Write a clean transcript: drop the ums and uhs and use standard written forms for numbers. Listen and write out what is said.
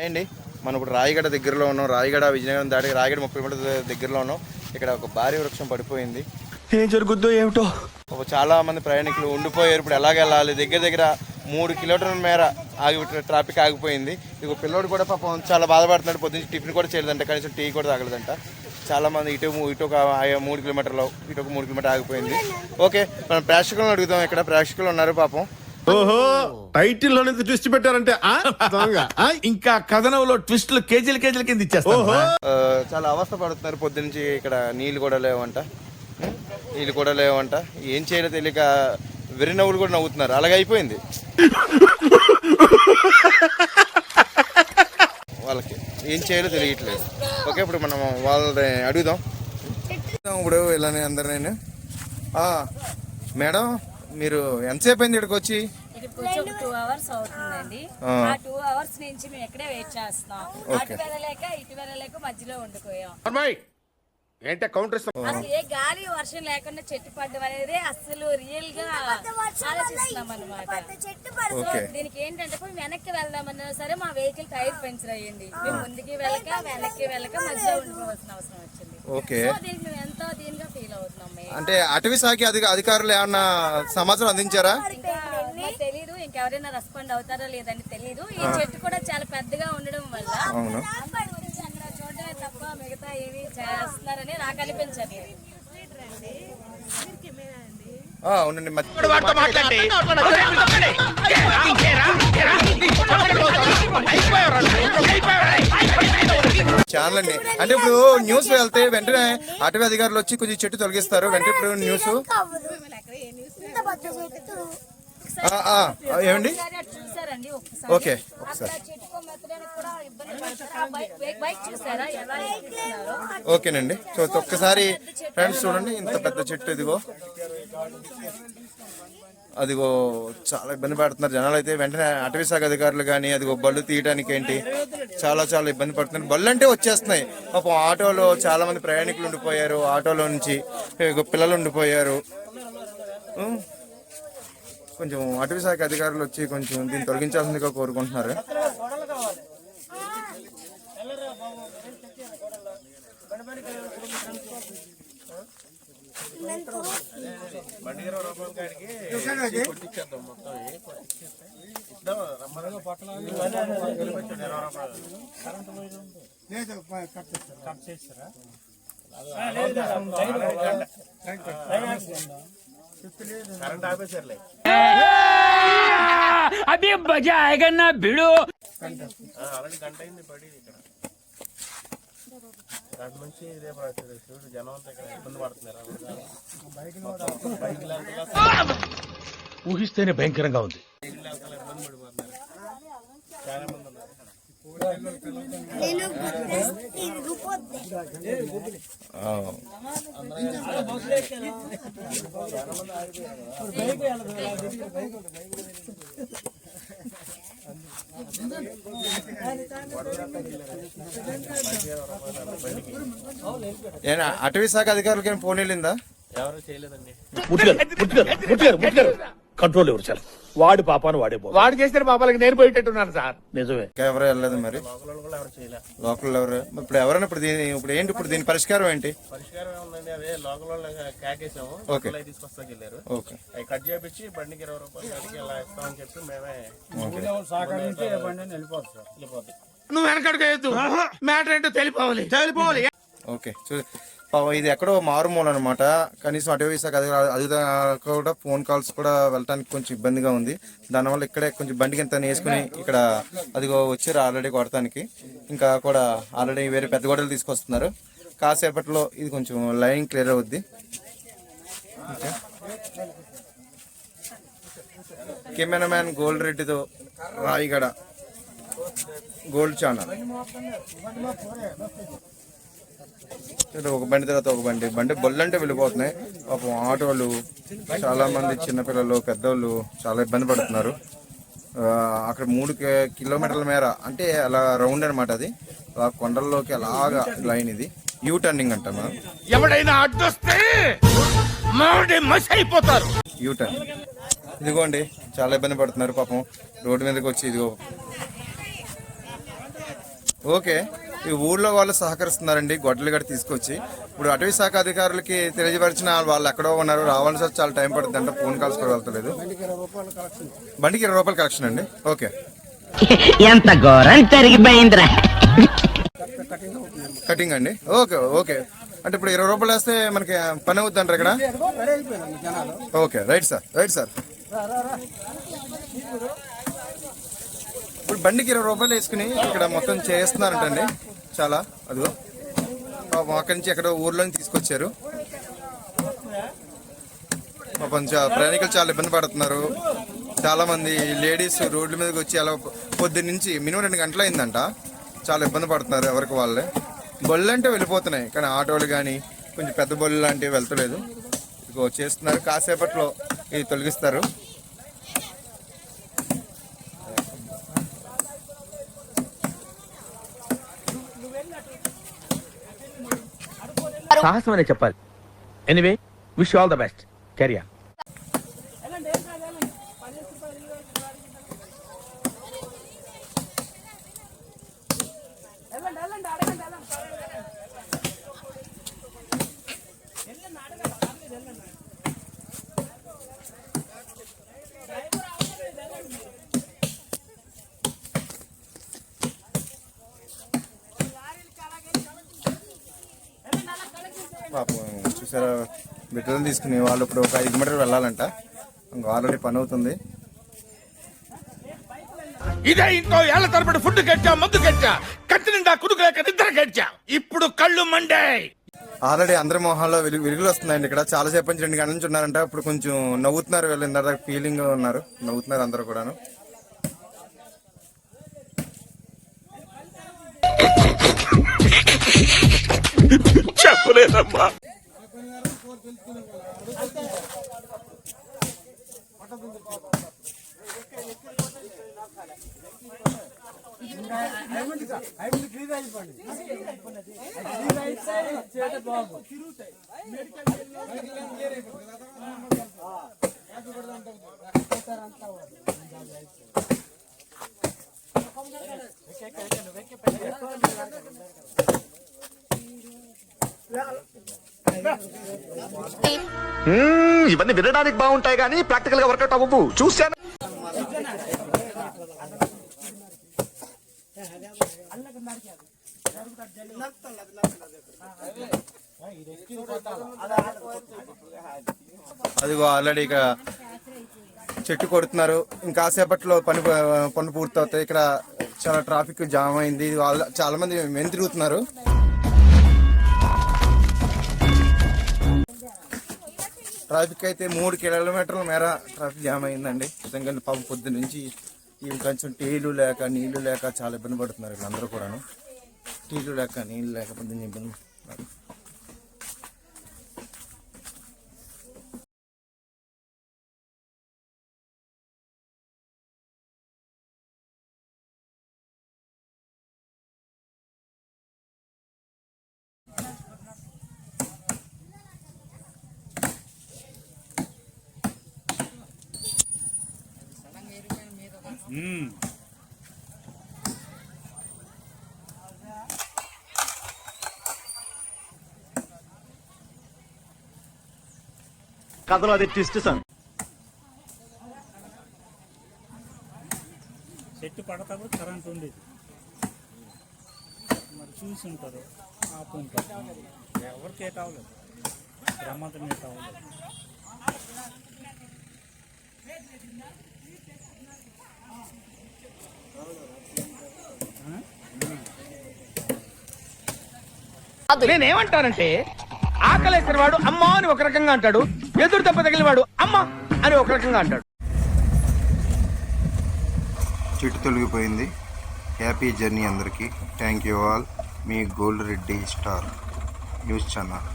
అండి మనం ఇప్పుడు రాయగడ దగ్గరలో ఉన్నాం. రాయగడ విజయనగరం దాటి రాయగడ 30 కిలోమీటర్ల దగ్గరలో ఉన్నాం. ఇక్కడ ఒక భారీ వృక్షం పడిపోయింది. ఏం జరుగుద్దో ఏమిటో. చాలా మంది ప్రయాణికులు ఉండిపోయారు. ఇప్పుడు ఎలాగ వెళ్ళాలి? దగ్గర దగ్గర 3 కిలోమీటర్ల మేర ట్రాఫిక్ ఆగిపోయింది. ఇక పిల్లోడు కూడా పాపం చాలా బాధపడుతున్నాడు. పొద్దున్న టిఫిన్ కూడా చేయలేదంట, కనీసం టీ కూడా తాగలేదంట. చాలా మంది ఇటు ఒక 3 కిలోమీటర్లు, ఇటు ఒక 3 కిలోమీటర్ ఆగిపోయింది. ఓకే, మనం ప్రేక్షకులను అడుగుదాం. ఇక్కడ ప్రేక్షకులు ఉన్నారు పాపం. ఓహో, టైటిల్ లోనే ట్విస్ట్ పెట్టారంటే ఇంకా కథనంలో ట్విస్టులు కేజీల కింద ఇచ్చేస్తారు. చాలా అవస్థ పడుతున్నారు. పొద్దునుంచి ఇక్కడ నీళ్ళు కూడా లేవంట. ఏం చేయాలో తెలియక వెర్రి నవ్వులు కూడా నవ్వుతున్నారు. అలాగే అయిపోయింది వాళ్ళకి, ఏం చేయాలో తెలియట్లేదు. ఓకే, ఇప్పుడు మనం వాళ్ళని అడుగుదాం. ఇప్పుడు ఇలానే అందరు నేను మేడం, మీరు ఎంతసేపు అయింది ఇక్కడికి వచ్చి? 2 hours అవుతుందండి. ఆ 2 hours నుంచి మేము ఎక్కడే వెయిట్ చేస్తాం. అటు వెళ్ళలేక మధ్యలో ఉండిపోయాం. ఏంటే కౌంటర్ అసలు ఏ గాలి వర్షం లేకుండా చెట్టు పడ్డం అనేది అసలు రియల్ గా ఆలోచిస్తున్నాం అనమాట. దీనికి ఏంటంటే వెనక్కి వెళ్దామన్నా సరే మా వెహికల్ టైర్ పంచర్ అయ్యింది. మేము ముందుకి వెళ్ళక మధ్యలో ఉండిపోవాల్సిన అవసరం వచ్చింది. దీనికి మేము ఎంతో దీనిగా ఫీల్ అవుతున్నాం. అంటే అటవీ శాఖ అధికారులు ఏమన్నా సమాచారం అందించారా? తెలీదు, ఇంకెవరైనా రెస్పాండ్ అవుతారో లేదని తెలీదు. ఈ చెట్టు కూడా చాలా పెద్దగా ఉండడం వల్ల అక్కడ చూడటమే తప్ప మిగతా ఏమి చేస్తున్నారని నాకు అనిపించదు. అవునండి, ఛానల్ అండి. అంటే ఇప్పుడు న్యూస్ వెళ్తే వెంటనే అటవీ అధికారులు వచ్చి కొంచెం చెట్టు తొలగిస్తారు. వెంటనే ఇప్పుడు న్యూస్ ఏమండి? ఓకే, ఓకేనండి. సో ఒక్కసారి ఫ్రెండ్స్ చూడండి, ఇంత పెద్ద చెట్టు. అదిగో చాలా ఇబ్బంది పడుతున్నారు జనాలు. అయితే వెంటనే అటవీ శాఖ అధికారులు కానీ అదిగో బళ్ళు తీయడానికి ఏంటి చాలా ఇబ్బంది పడుతున్నారు. బళ్ళు అంటే వచ్చేస్తున్నాయి. పాపం ఆటోలో చాలా మంది ప్రయాణికులు ఉండిపోయారు. ఆటోలో నుంచి పిల్లలు ఉండిపోయారు. కొంచెం అటవీ శాఖ అధికారులు వచ్చి కొంచెం దీన్ని తొలగించాల్సిందిగా కోరుకుంటున్నారు. అభి మజా ఆయేగా నా భిడు. ఊహిస్తేనే భయంకరంగా ఉంది. అటవీ శాఖ అధికారులకి ఏం ఫోన్ వెళ్ళిందా? ఎవరు చేయలేదండి. కంట్రోల్ ఎవరు సార్? వాడి పాపాను వాడు చేసిన పాపాలకి నేను పోయేటట్టున్నాను సార్. నిజమే, ఎవరు వెళ్ళలేదు. మరి లోకల్ ఎవరు? ఇప్పుడు ఎవరైనా ఇప్పుడు ఏంటి ఇప్పుడు దీని పరిష్కారం ఏంటి? పరిష్కారం ఏముందండి, అదే లోకల్ క్యాకేసాము. తీసుకొస్తా వెళ్ళారు. ఓకే, అవి కట్ చేపించి బండికి 20 రూపాయలు ఇలా ఇస్తామని చెప్పి మేమే వెళ్ళిపోద్ది. నువ్వు వెనకడుగు వేయద్దు, మ్యాటర్ ఏంటో తెలిపోవాలి. ఓకే, ఇది ఎక్కడో మారుమూల అనమాట. కనీసం అటవీ శాఖ అధికారులు కూడా ఫోన్ కాల్స్ కూడా వెళ్ళడానికి కొంచెం ఇబ్బందిగా ఉంది. దానివల్ల ఇక్కడే కొంచెం బండి కింద వేసుకుని ఇక్కడ అదిగో వచ్చారు ఆల్రెడీ కొడటానికి. ఇంకా కూడా ఆల్రెడీ వేరే పెద్ద గొడవలు తీసుకొస్తున్నారు. కాసేపట్లో ఇది కొంచెం లైన్ క్లియర్ అవుద్ది. కెమెరామ్యాన్ గోల్డ్ రెడ్డితో రాయగడ గోల్డ్ ఛానల్. ఒక బండి తర్వాత ఒక బండి బొల్లంటే వెళ్ళిపోతున్నాయి. పాపం ఆటోలు, చాలా మంది చిన్నపిల్లలు, పెద్దోళ్ళు చాలా ఇబ్బంది పడుతున్నారు. అక్కడ 3 కిలోమీటర్ల మేర అంటే అలా రౌండ్ అనమాట. అది అలా కొండల్లోకి అలాగా లైన్. ఇది యూ టర్నింగ్ అంట. మనం ఎవడైనా అడ్డొస్తే యూ టర్న్. ఇదిగోండి చాలా ఇబ్బంది పడుతున్నారు పాపం. రోడ్డు మీదకి వచ్చి ఇదిగో ఓకే, ఈ ఊర్లో వాళ్ళు సహకరిస్తున్నారండి గొడ్డలు గట్ట తీసుకొచ్చి. ఇప్పుడు అటవీ శాఖ అధికారులకి తెలియపరిచిన వాళ్ళు ఎక్కడో ఉన్నారు, రావాల్సి వచ్చి చాలా టైం పడుతుంది అంటే ఫోన్ కాల్స్ కూడా వెళ్తలేదు. బండికి 20 రూపాయలు కలెక్షన్ అండి. ఓకే, ఎంత ఘోరం జరిగిపోయిందిరా. కటింగ్ అండి. ఓకే ఓకే, అంటే ఇప్పుడు 20 రూపాయలు వేస్తే మనకి పని అవుద్ది అంటారు ఇక్కడ. Okay, right sir, right sir. ఇప్పుడు బండికి 20 రూపాయలు వేసుకుని ఇక్కడ మొత్తం చేస్తున్నారంటండి చాలా. అదిగో అక్కడి నుంచి ఎక్కడో ఊర్లోని తీసుకొచ్చారు. కొంచెం ప్రయాణికులు చాలా ఇబ్బంది పడుతున్నారు. చాలా మంది లేడీస్ రోడ్ల మీదకి వచ్చి అలా పొద్దున్న నుంచి మినిమం 2 గంటలు అయిందంట. చాలా ఇబ్బంది పడుతున్నారు ఎవరికి వాళ్ళే. బళ్ళు అంటే వెళ్ళిపోతున్నాయి కానీ ఆటోలు కానీ కొంచెం పెద్ద బళ్ళు లాంటివి వెళ్తలేదు. ఇదిగో చేస్తున్నారు, కాసేపట్లో ఇది తొలగిస్తారు. సాహసం అనే చెప్పాలి. Anyway, wish all the best. Career. పాపం చూసారా, బిడ్డలు తీసుకుని వాళ్ళు ఇప్పుడు ఒక 5 మీటర్లు వెళ్ళాలంట. ఇంకా ఆల్రెడీ పని అవుతుంది. ఇదే ఇంట్లో ఏళ్ల తరబడి ఫుడ్ కట్టా, మందు కట్టా, కత్తి నిండా కుదుకులేక నిద్ర కట్టా. ఇప్పుడు కళ్ళు మండే. ఆల్రెడీ అందరి మొహాల్లో వెలుగులు వస్తున్నాయండి. ఇక్కడ చాలా సేపు నుంచి 2 గంటల నుంచి ఉన్నారంట. ఇప్పుడు కొంచెం నవ్వుతున్నారు, వీళ్ళు ఇందాక ఫీలింగ్ ఉన్నారు, నవ్వుతున్నారు అందరూ కూడాను. చెప్పలేదమ్మా. ఇవన్నీ వినడానికి బాగుంటాయి కానీ ప్రాక్టికల్ గా వర్కౌట్ అవ్వవు. చూశాను. అదిగో ఆల్రెడీ ఇక చెట్టు కొడుతున్నారు. ఇంకాసేపట్లో పని పూర్తవుతాయి. ఇక్కడ చాలా ట్రాఫిక్ జామ్ అయింది. చాలా మంది తిరుగుతున్నారు. ట్రాఫిక్ అయితే 3 కిలోమీటర్ల మేర ట్రాఫిక్ జామ్ అయిందండి. నిజంగా పాపం పొద్దు నుంచి కొంచెం టీలు లేక నీళ్లు లేక చాలా ఇబ్బంది పడుతున్నారు వీళ్ళందరూ కూడాను. టీలు లేక నీళ్లు లేక పొద్దున్న ఇబ్బంది పడుతున్నారు. కథలో అది ట్విస్ట్ సార్. చెట్టు పడతాడు కరెంట్ ఉండేది మరి చూసి ఉంటారు, ఆపు ఉంటారు. ఎవరికి ఏట్ అవ్వలేదు, ప్రమాదం ఏట్ అవ్వలేదు. నేనేమంటానంటే, ఆకలేసిన వాడు అమ్మ అని ఒక రకంగా అంటాడు, ఎదురు దెబ్బ తగిలిన వాడు అమ్మ అని ఒక రకంగా అంటాడు. చెట్టు తొలగిపోయింది. హ్యాపీ జర్నీ అందరికీ. Thank you all. Me gold Reddy star news channel.